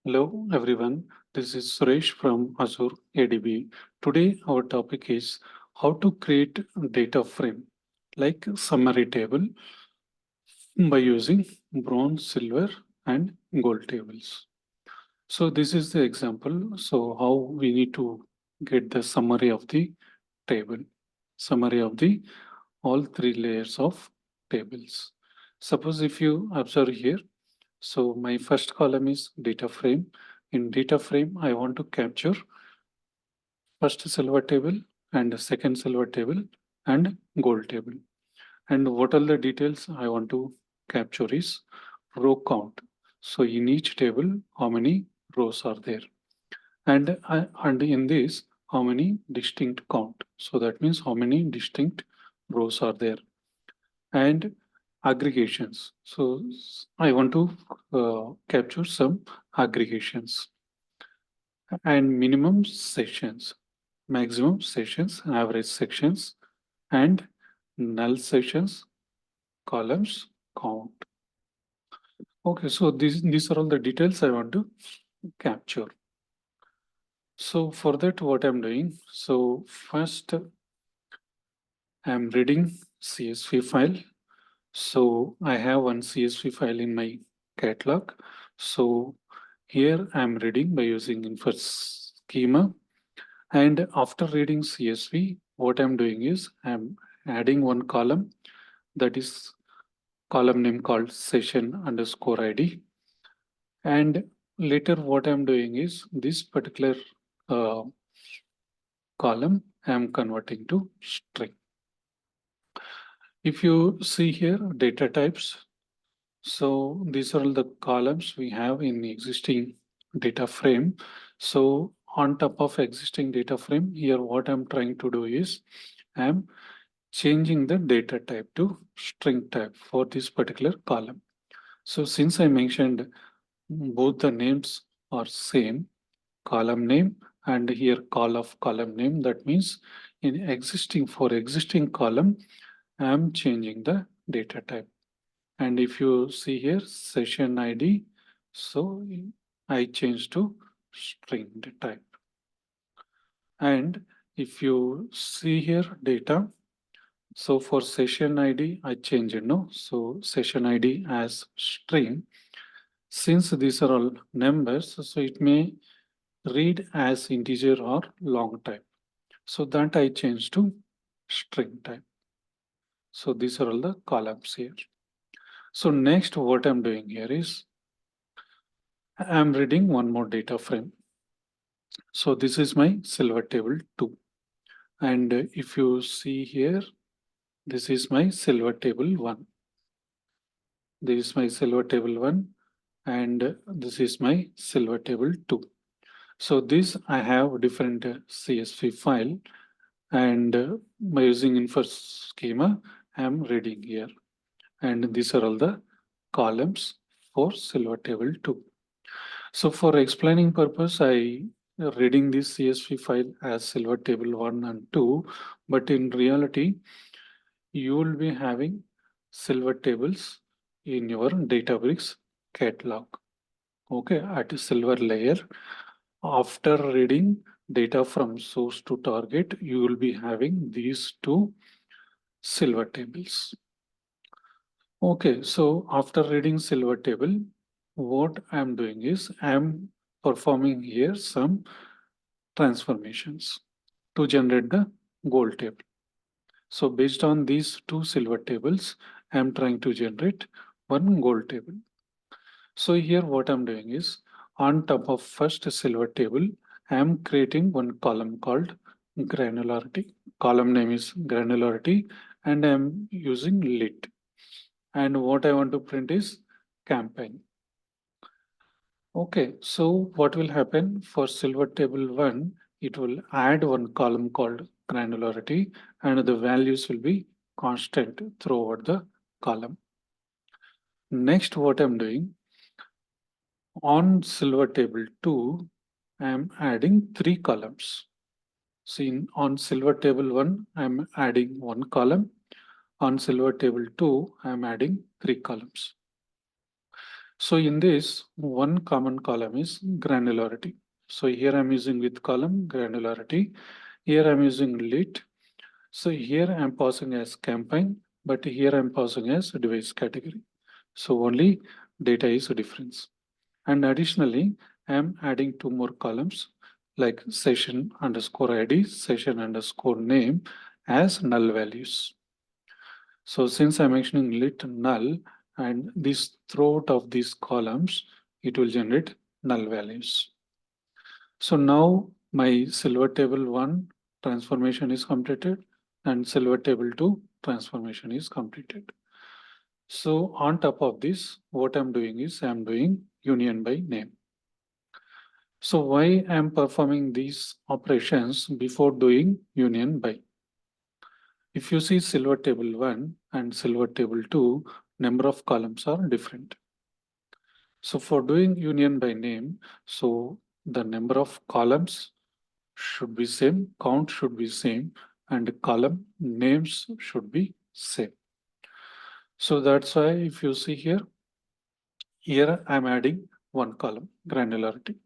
Hello everyone, this is Suresh from Azure ADB. Today our topic is how to create data frame like summary table by using bronze, silver and gold tables. So this is the example. So how we need to get the summary of the table, summary of the all three layers of tables. Suppose if you observe here, so my first column is data frame. In data frame, I want to capture first silver table and second silver table and gold table. And what are the details I want to capture is row count. So in each table, how many rows are there? And in this, how many distinct count? So that means how many distinct rows are there? And aggregations. So I want to capture some aggregations and minimum sessions, maximum sessions, average sections, and null sessions, columns, count. Okay, so these are all the details I want to capture. So for that, what I'm doing, so first I'm reading CSV file. So I have one CSV file in my catalog. So here I'm reading by using info schema. And after reading CSV, what I'm doing is I'm adding one column, that is column name called session underscore ID. And later what I'm doing is this particular uh, column I'm converting to string. If you see here data types, so these are all the columns we have in the existing data frame. So on top of existing data frame, here what I'm trying to do is I'm changing the data type to string type for this particular column. So since I mentioned both the names are same, column name and here call of column name, that means in existing for existing column, I am changing the data type. And if you see here session ID, so I change to string type. And if you see here data, so for session ID, I change it, no? So session ID as string. Since these are all numbers, so it may read as integer or long type. So that I change to string type. So these are all the columns here. So next what I'm doing here is I'm reading one more data frame. So this is my silver table 2. And if you see here, this is my silver table 1. This is my silver table 1 and this is my silver table 2. So this I have different CSV file and by using info schema, I am reading here. And these are all the columns for silver table 2. So for explaining purpose, I reading this CSV file as silver table 1 and 2, but in reality, you will be having silver tables in your Databricks catalog. Okay, at a silver layer. After reading data from source to target, you will be having these two silver tables. Okay, so after reading silver table, what I'm doing is I'm performing here some transformations to generate the gold table. So based on these two silver tables, I'm trying to generate one gold table. So here what I'm doing is on top of first silver table, I'm creating one column called granularity. Column name is granularity and I'm using lit. And what I want to print is campaign. Okay, so what will happen for silver table 1, it will add one column called granularity and the values will be constant throughout the column. Next, what I'm doing on silver table 2, I'm adding 3 columns. See, on silver table 1, I'm adding 1 column. On silver table 2, I'm adding 3 columns. So in this, one common column is granularity. So here I'm using with column granularity. Here I'm using lit. So here I'm passing as campaign, but here I'm passing as device category. So only data is a difference. And additionally, I'm adding two more columns like session underscore ID, session underscore name as null values. So since I'm mentioning lit null and this throat of these columns, it will generate null values. So now my silver table 1 transformation is completed and silver table 2 transformation is completed. So on top of this, what I'm doing is I'm doing union by name. So why I'm performing these operations before doing union by? If you see silver table 1 and silver table 2, number of columns are different. So for doing union by name, so the number of columns should be same, count should be same, and column names should be same. So that's why if you see here I'm adding one column, granularity.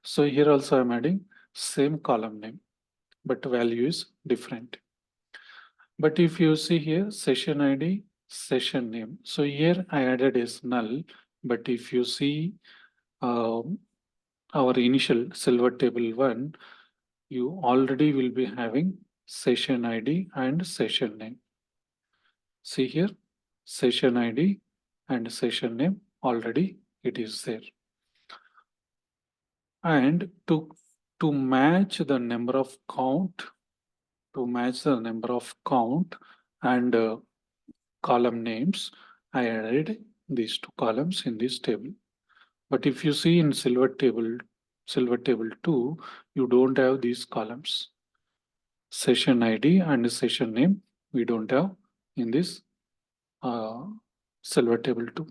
So here also I'm adding same column name, but value is different. But if you see here, session ID, session name. So here I added is null, but if you see our initial silver table 1, you already will be having session ID and session name. See here, session ID and session name already it is there. And to match the number of count, and column names, I added these two columns in this table. But if you see in silver table 2, you don't have these columns. Session ID and session name, we don't have in this silver table 2.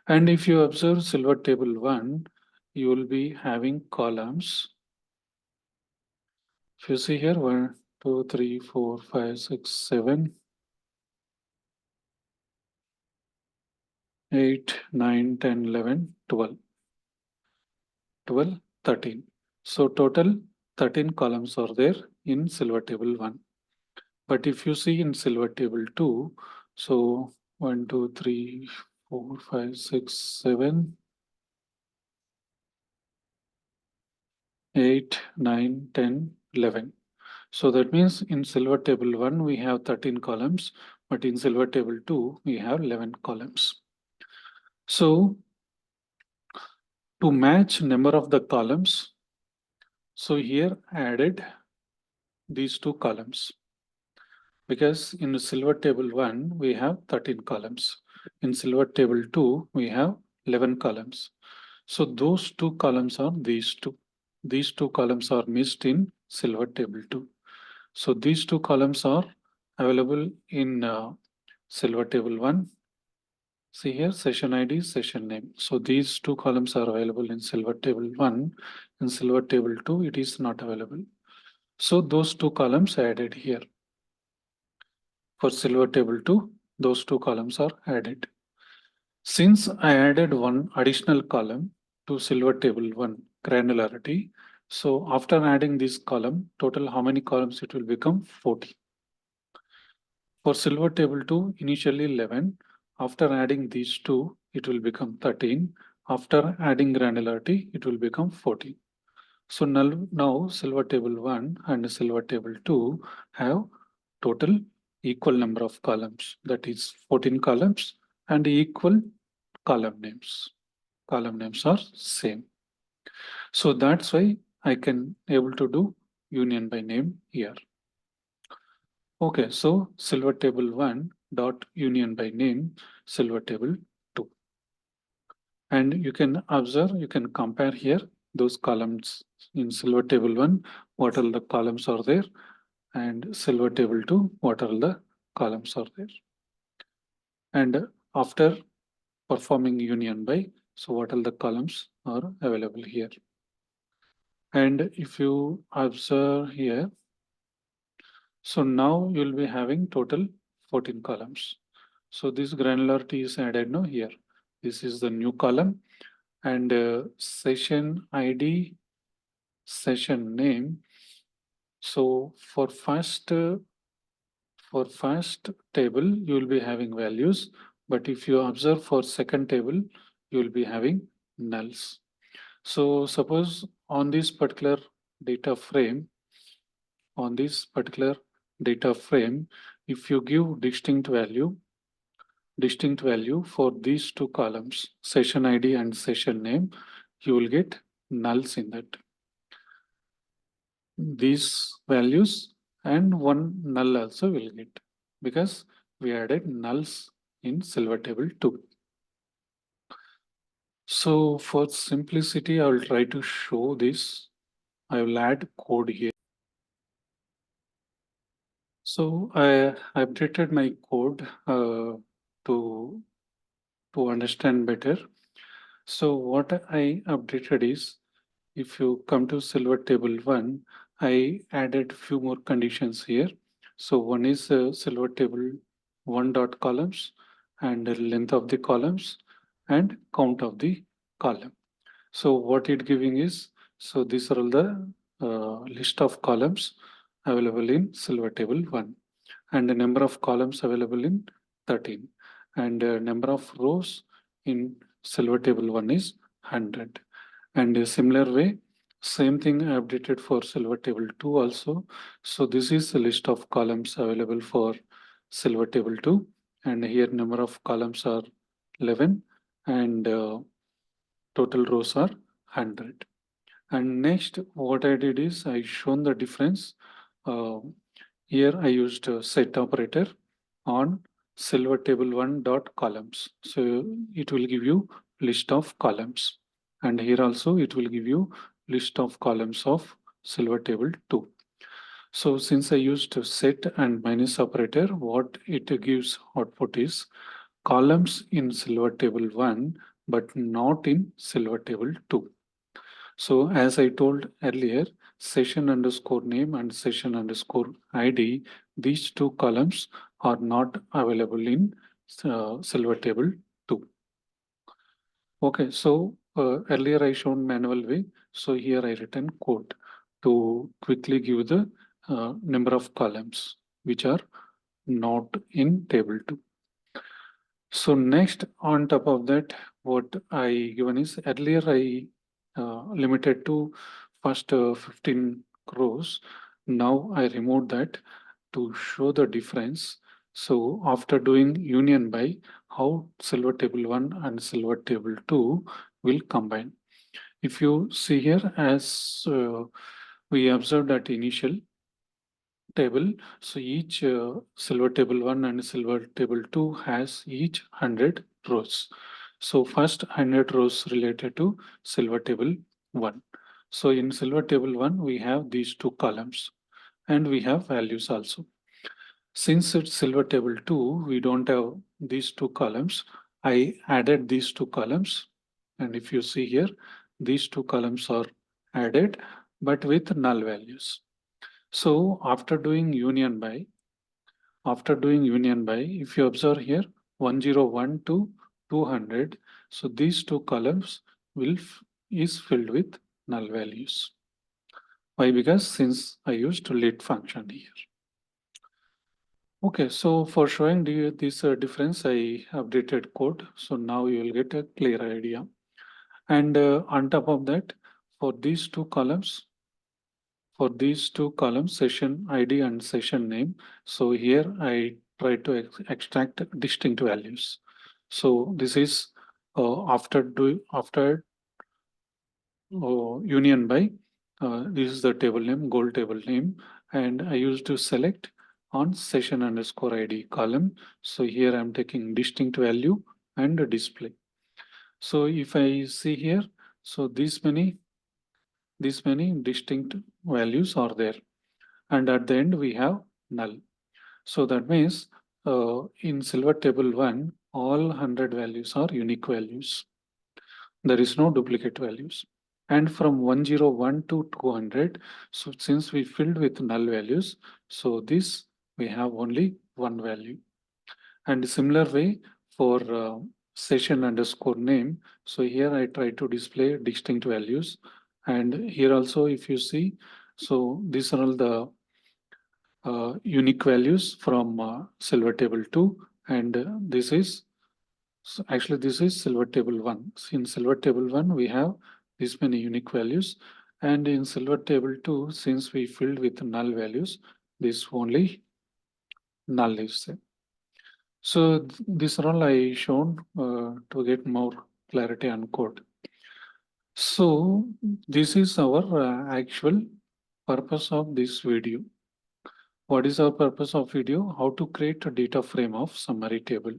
And if you observe silver table 1, you will be having columns. If you see here, 1, 2, 3, 4, 5, 6, 7, 8, 9, 10, 11, 12. 12, 13. So total 13 columns are there in silver table 1. But if you see in silver table 2, so 1, 2, 3, 4, 5, 6, 7, 8, 9, 10, 11. So that means in silver table 1, we have 13 columns, but in silver table 2, we have 11 columns. So to match number of the columns, so here I added these two columns. Because in silver table 1, we have 13 columns. In silver table 2, we have 11 columns. So those two columns are these two. These two columns are missed in silver table 2. So these two columns are available in silver table 1. See here, session ID, session name. So these two columns are available in silver table 1. In silver table 2, it is not available. So those two columns are added here. For silver table 2, those two columns are added. Since I added one additional column to silver table 1 granularity, so after adding this column, total how many columns it will become? 40. For silver table 2, initially 11. After adding these two, it will become 13. After adding granularity, it will become 14. So now silver table 1 and silver table 2 have total equal number of columns, that is 14 columns, and equal column names. Column names are same. So that's why I can able to do union by name here. Okay, so silver table 1 dot union by name silver table 2. And you can observe, you can compare here those columns in silver table 1, what all the columns are there, and silver table 2, what all the columns are there. And after performing union by, so what all the columns are available here. And if you observe here, so now you'll be having total 14 columns. So this granularity is added now here. This is the new column, and session ID, session name. So for first table, you will be having values, but if you observe for second table, you will be having nulls. So suppose on this particular data frame, if you give distinct value for these two columns, session ID and session name, you will get nulls in that. These values and one null also will get, because we added nulls in silver table 2. So for simplicity, I will try to show this. I will add code here. So I updated my code to understand better. So what I updated is, if you come to silver table 1, I added few more conditions here. So one is silver table 1 dot columns, and the length of the columns and count of the column. So what it giving is, so these are all the list of columns available in silver table 1, and the number of columns available in 13, and number of rows in silver table 1 is 100. And a similar way, same thing I updated for silver table 2 also. So this is the list of columns available for silver table 2, and here number of columns are 11, and total rows are 100. And next, what I did is I shown the difference. Uh, Here I used a set operator on silver table 1 dot columns. So it will give you list of columns. And here also it will give you list of columns of silver table 2. So since I used set and minus operator, what it gives output is columns in silver table 1, but not in silver table 2. So as I told earlier, session underscore name and session underscore ID, these two columns are not available in silver table 2. Okay, so earlier I shown manual way. So here I written code to quickly give the number of columns which are not in table 2. So next, on top of that, what I given is, earlier I limited to first 15 rows. Now I removed that to show the difference. So after doing union by, how silver table 1 and silver table 2 will combine. If you see here, as we observed at initial table, so each silver table 1 and silver table 2 has each 100 rows. So first 100 rows related to silver table 1. So in silver table 1, we have these two columns, and we have values also. Since it's silver table 2, we don't have these two columns. I added these two columns, and if you see here, these two columns are added, but with null values. So after doing union by, if you observe here, 101 to 200, so these two columns is filled with null values. Why? Because since I used lit function here. Okay, so for showing this difference, I updated code. So now you will get a clear idea. And on top of that, for these two columns, session ID and session name. So here I try to extract distinct values. So this is after union by, this is the table name, gold table name, and I used to select on session underscore ID column. So here I'm taking distinct value and display. So if I see here, so these many distinct values are there, and at the end we have null. So that means in silver table 1, all 100 values are unique values. There is no duplicate values. And from 101 to 200, so since we filled with null values, so this we have only one value. And similar way for session underscore name. So here I try to display distinct values. And here also, if you see, so these are all the unique values from silver table 2. And this is, so actually this is silver table 1. So in silver table 1, we have this many unique values. And in silver table 2, since we filled with null values, this only null is there. So this are all I shown to get more clarity on code. So this is our actual purpose of this video. What is our purpose of video? How to create a data frame of summary table.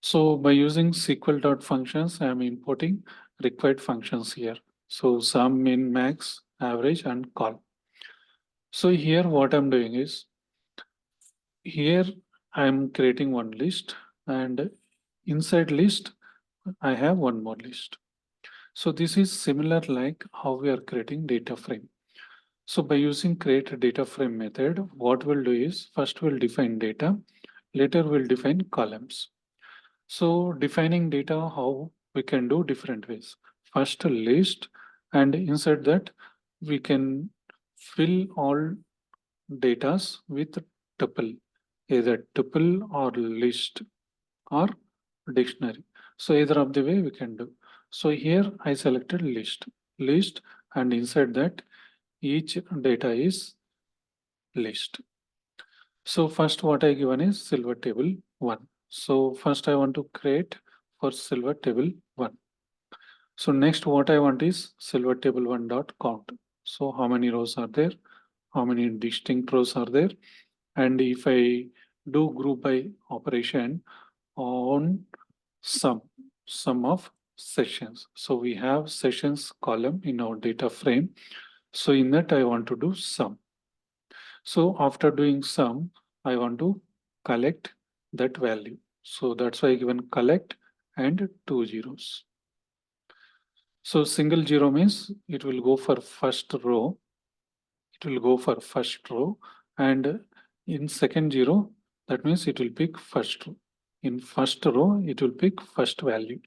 So by using SQL.functions, I am importing required functions here. So sum, min, max, average, and call. So here what I'm doing is, here I'm creating one list, and inside list, I have one more list. So this is similar like how we are creating data frame. So by using create data frame method, what we'll do is first we'll define data, later we'll define columns. So defining data, how we can do different ways. First a list, and inside that we can fill all datas with tuple, either tuple or list or dictionary. So either of the way we can do. So here I selected list, and inside that each data is list. So first what I given is silver table 1. So first I want to create for silver table 1. So next what I want is silver table 1 dot count. So how many rows are there? How many distinct rows are there? And if I do group by operation on sum of sessions. So we have sessions column in our data frame. So in that I want to do sum. So after doing sum, I want to collect that value. So that's why I given collect and 2 zeros. So single zero means it will go for first row. It will go for first row, and in second zero, that means it will pick first row. In first row, it will pick first value.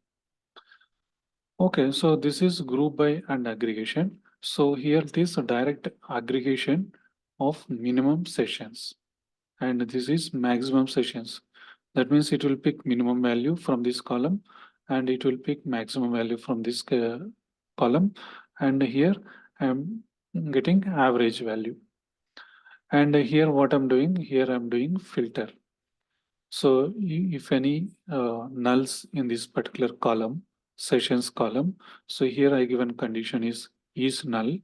Okay, so this is group by and aggregation. So here it is a direct aggregation of minimum sessions, and this is maximum sessions. That means it will pick minimum value from this column, and it will pick maximum value from this column. And here I'm getting average value. And here what I'm doing, here I'm doing filter. So if any nulls in this particular column, sessions column, so here I given condition is null,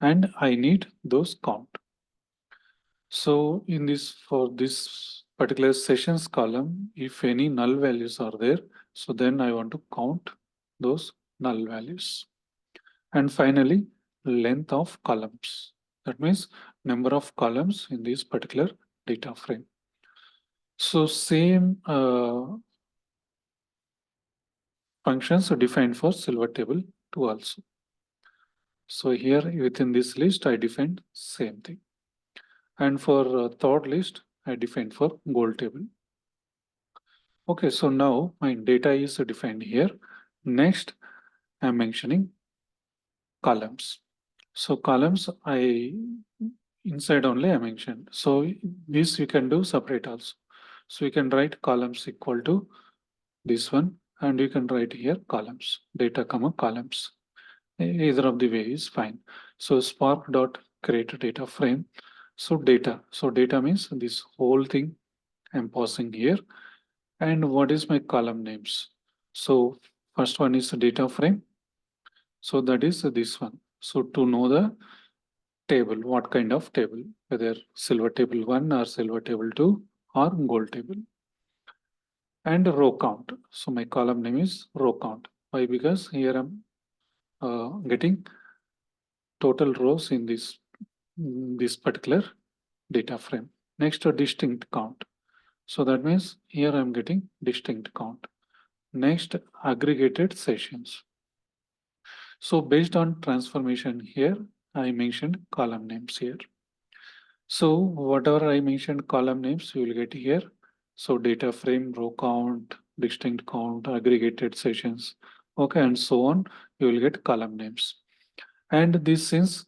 and I need those count. So in this, for this particular sessions column, if any null values are there, so then I want to count those null values. And finally, length of columns. That means number of columns in this particular data frame. So same functions are defined for silver table 2 also. So here within this list, I defined same thing. And for third list, I defined for gold table. Okay, so now my data is defined here. Next, I'm mentioning columns. So columns, inside only I mentioned. So this you can do separate also. So you can write columns equal to this one, and you can write here columns, data comma columns. Either of the way is fine. So spark dot create data frame. So data means this whole thing I'm passing here. And what is my column names? So first one is the data frame. So that is this one. So to know the table, what kind of table, whether silver table 1 or silver table 2 or gold table. And row count. So my column name is row count. Why? Because here I'm getting total rows in this particular data frame. Next, a distinct count. So that means here I'm getting distinct count. Next, aggregated sessions. So based on transformation here, I mentioned column names here. So whatever I mentioned column names, you will get here. So data frame, row count, distinct count, aggregated sessions, okay, and so on. You will get column names. And this since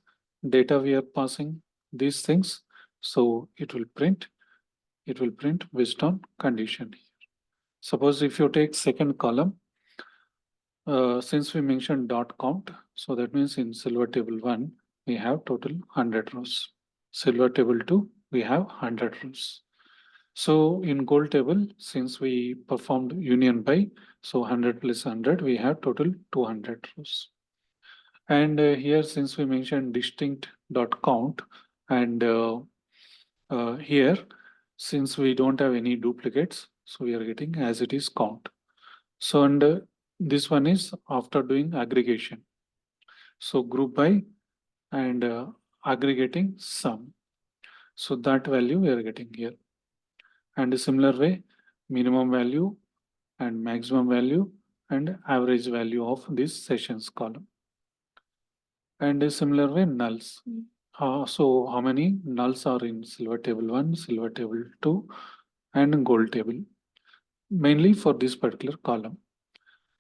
data we are passing these things, so it will print based on condition. Suppose if you take second column, since we mentioned dot count, so that means in silver table 1, we have total 100 rows. Silver table 2, we have 100 rows. So in gold table, since we performed union by, so 100 plus 100, we have total 200 rows. And here, since we mentioned distinct dot count, and here, since we don't have any duplicates, so we are getting as it is count. So and this one is after doing aggregation. So group by and aggregating sum. So that value we are getting here. And a similar way, minimum value and maximum value and average value of this sessions column. And a similar way, nulls. So how many nulls are in silver table 1, silver table 2, and gold table, mainly for this particular column.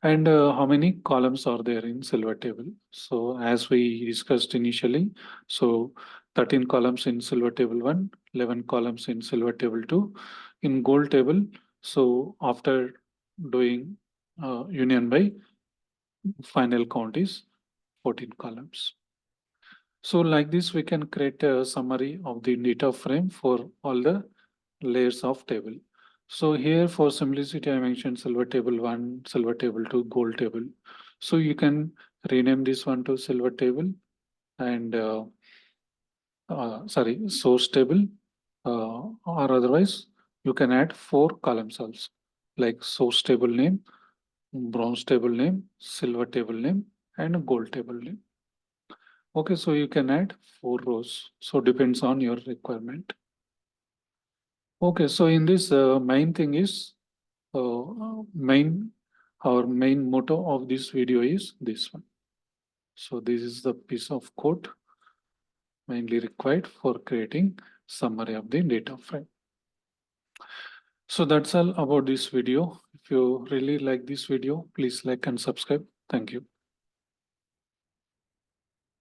And how many columns are there in silver table? So as we discussed initially, so 13 columns in silver table 1, 11 columns in silver table 2. In gold table, so after doing union by, final count is 14 columns. So like this, we can create a summary of the data frame for all the layers of table. So here for simplicity, I mentioned silver table 1, silver table 2, gold table. So you can rename this one to silver table and source table, or otherwise you can add 4 columns also, like source table name, bronze table name, silver table name, and gold table name. Okay, so you can add 4 rows. So depends on your requirement. Okay, so in this main thing is our main motto of this video is this one. So this is the piece of code mainly required for creating summary of the data frame. So that's all about this video. If you really like this video, please like and subscribe. Thank you.